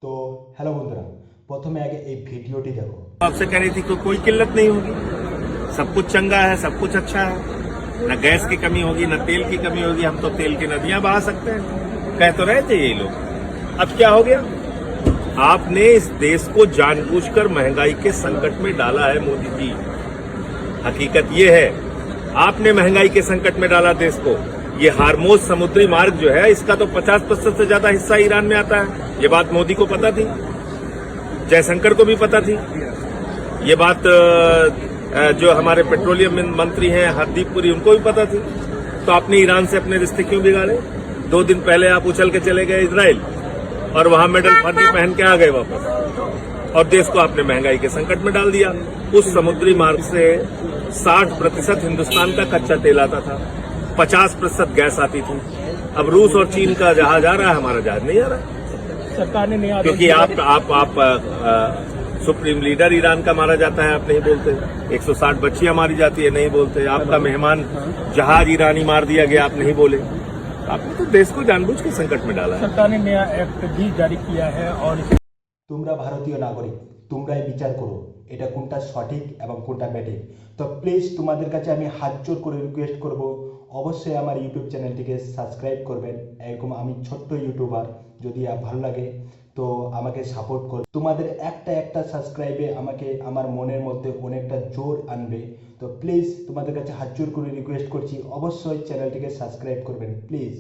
তো হ্যালো বন্ধুরা, প্রথমে আগে এই ভিডিওটি দেখো। आपसे कह रही थी कि कोई किल्लत नहीं होगी, सब कुछ चंगा है, सब कुछ अच्छा है, न गैस की कमी होगी न तेल की कमी होगी, हम तो तेल की नदियां बहा सकते हैं। कह तो रहे थे ये लोग। अब क्या हो गया? आपने इस देश को जानबूझकर महंगाई के संकट में डाला है मोदी जी। हकीकत ये है, आपने महंगाई के संकट में डाला देश को। ये हार्मोज समुद्री मार्ग जो है, इसका तो 50% से ज्यादा हिस्सा ईरान में आता है। ये बात मोदी को पता थी, जयशंकर को भी पता थी। ये बात जो हमारे पेट्रोलियम मंत्री हैं हरदीप पुरी, उनको भी पता थी। तो आपने ईरान से अपने रिश्ते क्यों बिगाड़े? 2 दिन पहले आप उछल के चले गए इजराइल और वहां मेडल फर्जी पहन के आ गए वापस, और देश को आपने महंगाई के संकट में डाल दिया। उस समुद्री मार्ग से 60% हिंदुस्तान का कच्चा तेल आता था, 50% गैस आती थी। अब रूस और चीन का जहाज आ रहा है, हमारा जहाज नहीं आ रहा है। सरकार ने नया क्योंकि आप सुप्रीम लीडर ईरान का मारा जाता है, आप नहीं बोलते। 160 बच्चियां मारी जाती है, नहीं बोलते। आपका मेहमान जहाज ईरानी मार दिया गया, आप नहीं बोले। आपने तो देश को जानबूझ के संकट में डाला है। सरकार ने नया एक्ट भी जारी किया है और তোমরা ভারতীয় নাগরিক, তোমরাই বিচার করো এটা কোনটা সঠিক এবং কোনটা ব্যাঠিক। তো প্লিজ তোমাদের কাছে আমি হাত জোর করে রিকোয়েস্ট করব, অবশ্যই আমার ইউটিউব চ্যানেলটিকে সাবস্ক্রাইব করবেন। এরকম আমি ছোট্ট ইউটিউবার, যদি ভালো লাগে তো আমাকে সাপোর্ট করো। তোমাদের একটা একটা সাবস্ক্রাইবে আমাকে আমার মনের মধ্যে অনেকটা জোর আনবে। তো প্লিজ তোমাদের কাছে হাত জোর করে রিকোয়েস্ট করছি, অবশ্যই চ্যানেলটিকে সাবস্ক্রাইব করবেন প্লিজ।